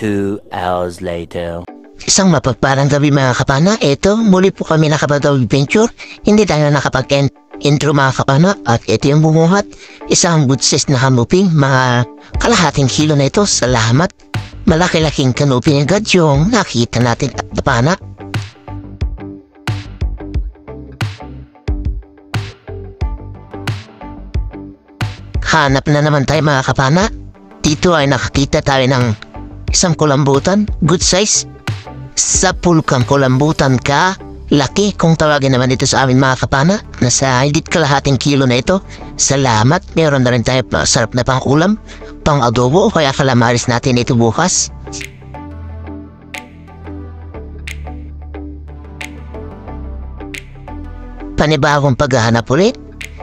2 hours later. Isang mapagparang gabi mga kapana, eto muli po kami nakapag-adventure, hindi tayo nakapag-intro mga kapana at ito yung bumuhat, isang good size na kanuping, mga kalahating kilo na ito, salamat. Malaki-laking kanuping agad yung nakita natin at kapana. Hanap na naman tayo mga kapana, dito ay nakakita tayo ng isang kulambutan, good size. Sa pulkang kulambutan ka, laki kung tawagin naman ito sa amin mga kapana. Nasa higit kalahating kilo na ito. Salamat, meron na rin tayo sarap na pang ulam, pang adobo o kaya kalamaris natin ito bukas. Panibagong paghahanap ulit.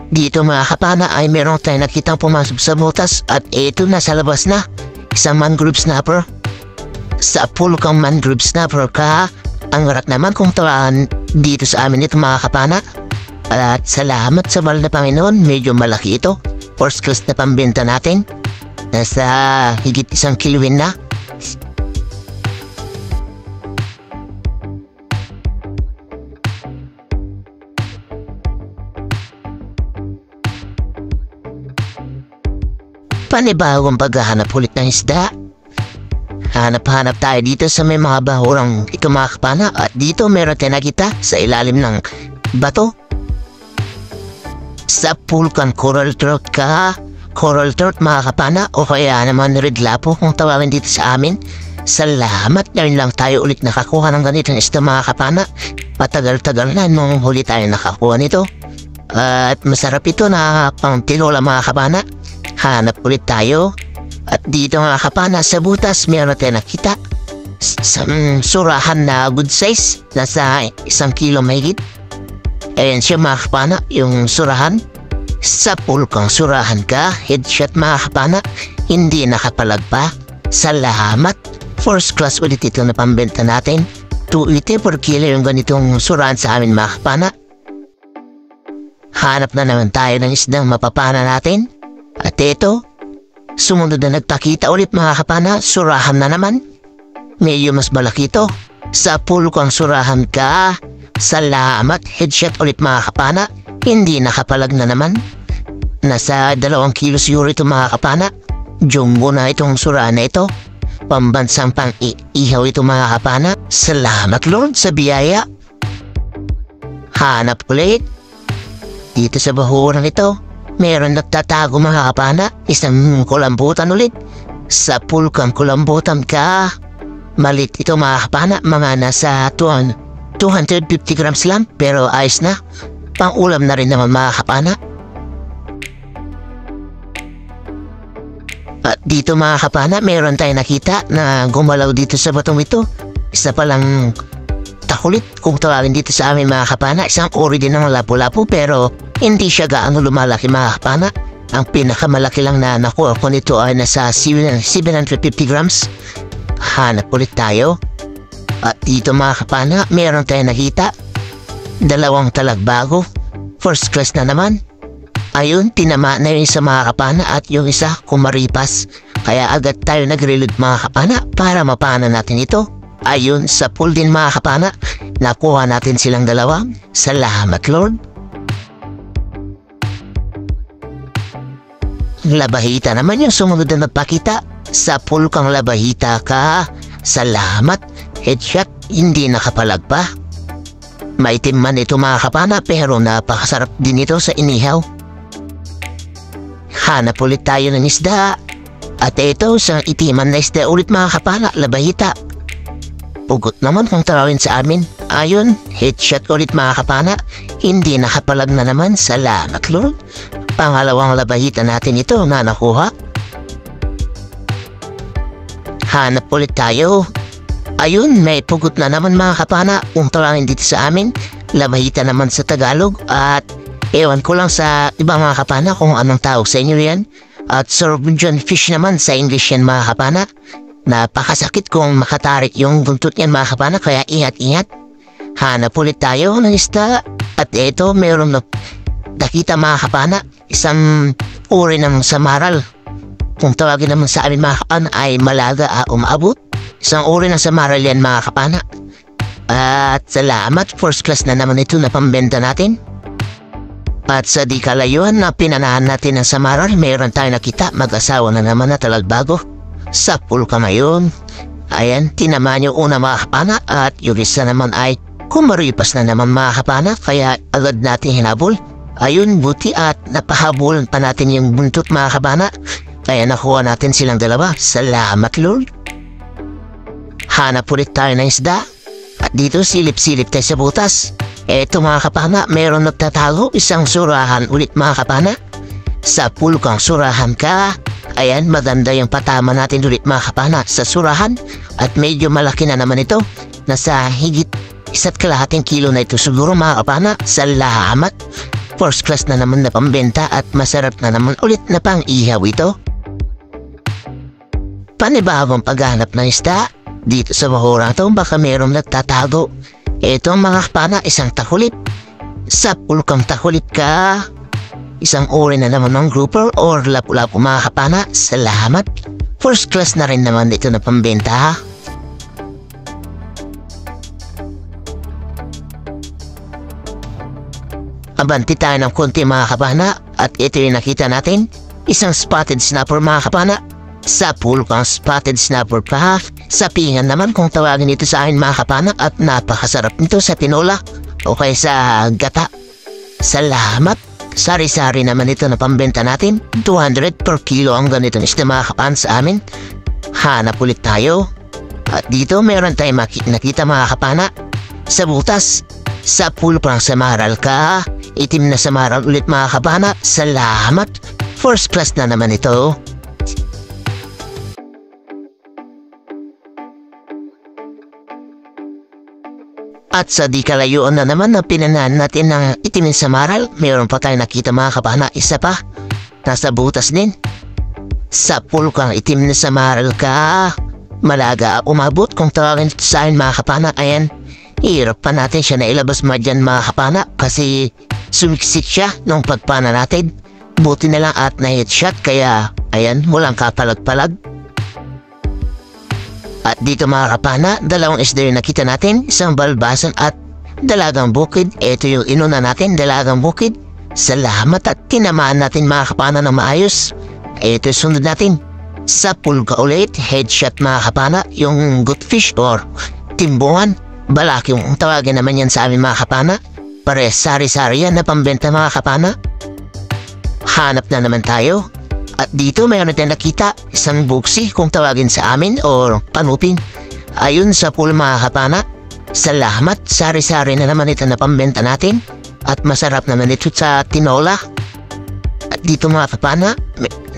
Dito mga kapana ay meron tayong nakitang pumasok sa butas at ito nasa labas na, isang mangrove snapper. Sa pulkang mangrove snapper ka, ang rak naman kung tawaan dito sa amin ito mga kapana. At salamat sa mahal na Panginoon, medyo malaki ito. First class na pambenta natin. Nasa higit 1 kiluin na. Panibagong paghahanap ulit ng isda. Hanap-hanap tayo dito sa may mga bahurang ito mga kapana at dito meron tayo nakita sa ilalim ng bato. Sa pulkan coral trout ka, coral trout mga kapana o kaya naman red lapo kung tawagin dito sa amin. Salamat, ngayon lang tayo ulit nakakuha ng ganitong isda mga kapana. Matagal-tagal na nung huli tayo nakakuha nito. At masarap ito na pang tinola mga kapana. Hanap ulit tayo. At dito mga kapana sa butas meron tayo nakita sa surahan na good size, nasa 1 kilo mahigit. Ayan siya mga kapana, yung surahan. Sa pulkang surahan ka, headshot mga kapana, hindi nakapalag pa. Salamat, first class ulit ito na pambenta natin. 280 per kilo yung ganitong surahan sa amin mga kapana. Hanap na naman tayo ng isdang mapapana natin. At ito, sumunod na nagpakita ulit mga kapana, surahan na naman. Medyo mas malaki ito. Sa pulkang surahan ka, salamat, headshot ulit mga kapana, hindi nakapalag na naman. Nasa 2 kilo siguro ito mga kapana. Jumbo na itong surahan na ito. Pambansang pang-ihaw ito mga kapana. Salamat Lord sa biyaya. Hanap ulit. Dito sa bahuran ito, meron nagtatago mga kapana, isang kulambutan ulit. Sa pulkang kulambutan ka, malit ito mga kapana, mga nasa 250 grams lang, pero ayos na. Pang-ulam na rin naman mga kapana. At dito mga kapana, meron tayong nakita na gumalaw dito sa batong ito. Isa palang takulit kung tawagin dito sa amin mga kapana, isang uri din ng lapu-lapu pero hindi siya gaano lumalaki mga kapana. Ang pinakamalaki lang na nakuha ko nito ay nasa 750 grams. Hanap ulit tayo. At dito mga kapana, meron tayong nakita 2 talagbago. First class na naman. Ayun, tinama na yung isa mga kapana at yung isa kumaripas. Kaya agad tayo nag-reload mga kapana para mapana natin ito. Ayun, sa pool din mga kapana, nakuha natin silang 2. Salamat Lord. Labahita naman yung sumunod na nagpakita. Sa pulkang labahita ka, salamat, headshot, hindi nakapalag pa. Maitim man ito mga kapana pero napakasarap din ito sa inihaw. Hanap ulit tayo ng isda. At ito sa itiman na isda ulit mga kapana, labahita. Pugot naman kung tawagin sa amin. Ayun, headshot ulit mga kapana, hindi nakapalag na naman. Salamat Lord. Pangalawang labahita natin ito na nakuha. Hanap ulit tayo. Ayun, may pugot na naman mga kapana kung tawagin dito sa amin. Labahita naman sa Tagalog at ewan ko lang sa ibang mga kapana kung anong tawag sa inyo yan. At Norwegian fish naman sa English yan mga kapana. Napakasakit kung makatarik yung buntot yan mga kapana kaya ingat-ingat. Hanap ulit tayo ng isda. At ito, meron na nakita mga kapana, isang uri ng samaral. Kung tawagin naman sa amin mga kapana ay malaga umaabot. Isang uri ng samaral yan mga kapana. At salamat, first class na naman ito na pambenta natin. At sa di kalayuan na pinanahan natin ng samaral, mayroon tayo nakita, mag-asawa na naman na talagbago. Sa pool ka ngayon. Ayan, tinamaan yung una mga kapana at yung isa naman ay kumaripas na naman mga kapana, kaya agad natin hinabol. Ayun, buti at napahabulan pa natin yung buntot mga kapana, kaya nakuha natin silang dalawa. Salamat Lord. Hanap ulit tayo ng isda at dito silip-silip tayo sa butas. Eto mga kapana, mayroon nagtatago, isang surahan ulit mga kapana. Sa pool kang surahan ka. Ayan, maganda yung patama natin ulit mga kapana sa surahan at medyo malaki na naman ito. Nasa higit 1.5 kilo na ito siguro mga kapana. Salamat. First class na naman na pambenta at masarap na naman ulit na pang ihaw ito. Panibagong paghanap ng isda. Dito sa bahura ito baka mayroong nagtatago. Ito mga kapana, isang takulit. Sa pulkang takulit ka. Isang uri na naman ng grouper or lapu-lapu mga kapana. Salamat. First class na rin naman ito na pambenta ha. Abanti tayo ng konti mga kapana at ito yung nakita natin. Isang spotted snapper mga kapana. Sa pool kang spotted snapper pa. Sa pingan naman kung tawagin ito sa akin mga kapana at napakasarap nito sa tinola o kaya sa gata. Salamat. Sari-sari naman ito na pambenta natin. 200 per kilo ang ganito isda mga kapana sa amin. Hanap ulit tayo. At dito meron tayong nakita mga kapana. Sa butas. Sa pool kang samaral ka. Itim na samaral ulit mga kapana. Salamat. First class na naman ito. At sa di kalayuan na naman na pinanahan natin ng itim na samaral, mayroon pa tayong nakita mga kapana. Isa pa. Nasa butas din. Sa pool kang itim na samaral ka. Malaga umabot kung tawagin ito sa akin mga kapana. Ayan. Hirap pa natin siya na ilabas dyan mga kapana kasi sumiksik siya nung pagpana natin. Buti na lang at na-headshot kaya ayan, walang kapalag-palag. At dito mga kapana, dalawang isda yung nakita natin, isang balbasan at dalagang bukid. Ito yung inuna natin, dalagang bukid. Salamat at tinamaan natin mga kapana ng maayos. Ito yung sunod natin. Sa pulga ulit, headshot mga kapana, yung goldfish or timbungan. Balak yung tawagin naman yan sa amin mga kapana. Pare sari-sari yan na pambenta mga kapana. Hanap na naman tayo. At dito mayroon tayong nakita isang buksi kung tawagin sa amin or panupin. Ayun sa pool mga kapana. Salamat, sari-sari na naman ito na pambenta natin. At masarap naman ito sa tinola. At dito mga kapana,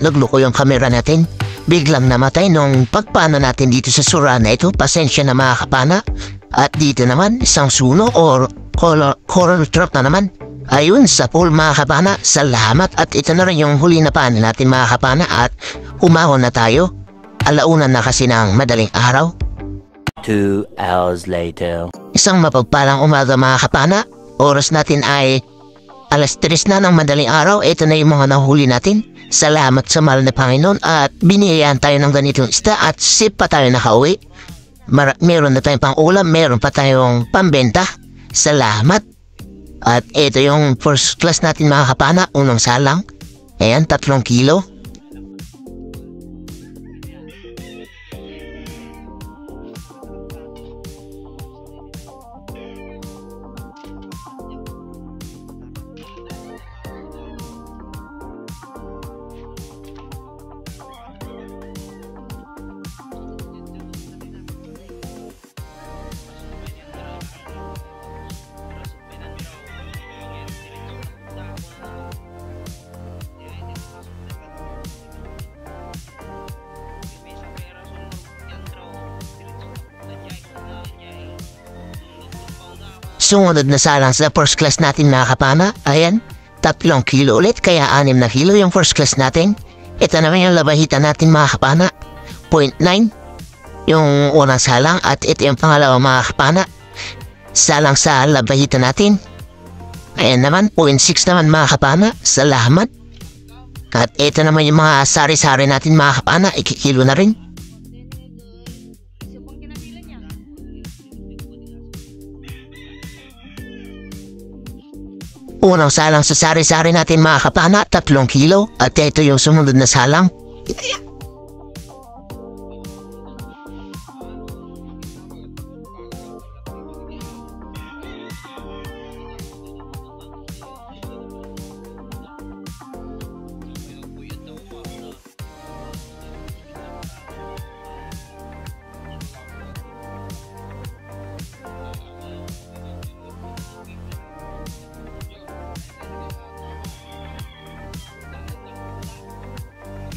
nagluko yung camera natin. Biglang namatay nung pagpana natin dito sa sura na ito. Pasensya na mga kapana. At dito naman, isang suno or coral trap na naman. Ayun sa pool mga kapana, salamat at ito na rin yung huli na paano natin mga kapana at humahon na tayo. Alauna na kasi ng madaling araw. 2 hours later. Isang mapagpalang umaga mga kapana, oras natin ay 3:00 na ng madaling araw. Ito na yung mga nahuli natin. Salamat sa mahal na Panginoon at biniyayaan tayo ng ganitong isda at sip pa tayo nakauwi. Meron na tayong pang ulam, meron pa tayong pambenta. Salamat. At ito yung first class natin mga kapana, unang salang. Ayan, 3 kilo. Sumunod na salang sa first class natin mga kapana. Ayan, 3 kilo ulit kaya 6 na kilo yung first class natin. Ito naman yung labahita natin mga kapana. 0.9 yung unang salang at ito yung pangalawa mga kapana. Salang sa labahita natin. Ayan naman, 0.6 naman mga kapana. Salamat. At ito naman yung mga sari-sari natin mga kapana. Ikikilo na rin. Unang salang sa sari-sari natin mga kapana, 3 kilo. At ito yung sumunod na salang.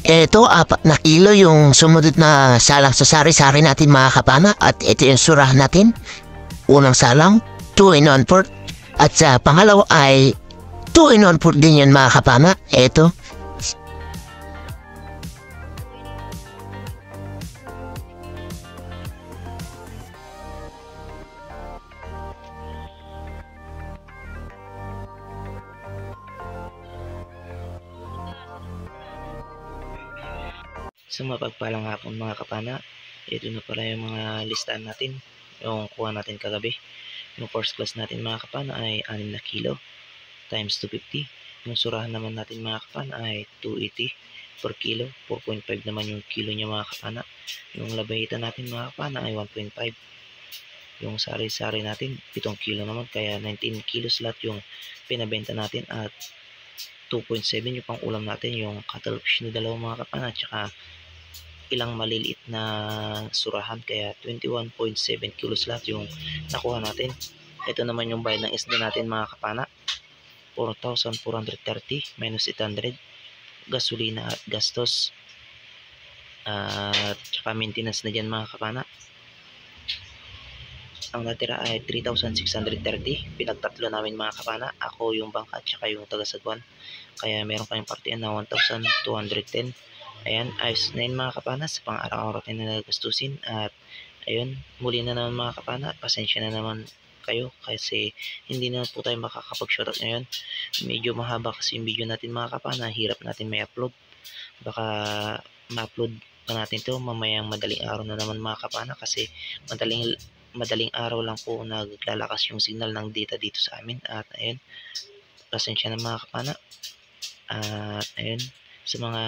Ito, 4 kilo yung sumunod na salang sa sari-sari natin mga kapana. At ito yung surahan natin. Unang salang, 2 in 1 port. At sa pangalawa ay 2 in 1 port din yun mga kapana. Ito. Sa mapagpalang hapon mga kapana, ito na pala yung mga listahan natin, yung kuha natin kagabi. Yung first class natin mga kapana ay 6 na kilo times 250. Yung surahan naman natin mga kapana ay 280 per kilo, 4.5 naman yung kilo niya mga kapana. Yung labahitan natin mga kapana ay 1.5. Yung sari-sari natin 7 kilo naman, kaya 19 kilos lahat yung pinabenta natin. At 2.7 yung pang ulam natin, yung cuttlefish na 2 mga kapana, at saka ilang maliliit na surahan, kaya 21.7 kilos lahat yung nakuha natin. Ito naman yung bayad ng isda natin mga kapana, 4,430 minus 800 gasolina at gastos at saka maintenance na dyan mga kapana. Ang natira ay 3,630. Pinagtatlo namin mga kapana, ako, yung bangka at saka yung taga-sagwan, kaya meron kayong partiyan na 1,210. Ayan, ayos na yun mga kapana sa pang-araw-araw tayo na nagastusin. At ayun, muli na naman mga kapana, pasensya na naman kayo kasi hindi na po tayo makakapag-shoutout ngayon. Medyo mahaba kasi yung video natin mga kapana, hirap natin may upload. Baka ma-upload pa natin to mamayang madaling araw na naman mga kapana, kasi madaling araw lang po naglalakas yung signal ng data dito sa amin. At ayun, pasensya na mga kapana. At ayun, sa mga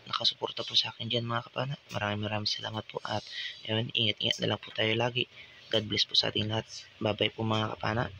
nakasuporta po sa akin dyan mga kapana, maraming salamat po. At ayun, ingat na lang po tayo lagi. God bless po sa ating lahat. Bye bye po mga kapana.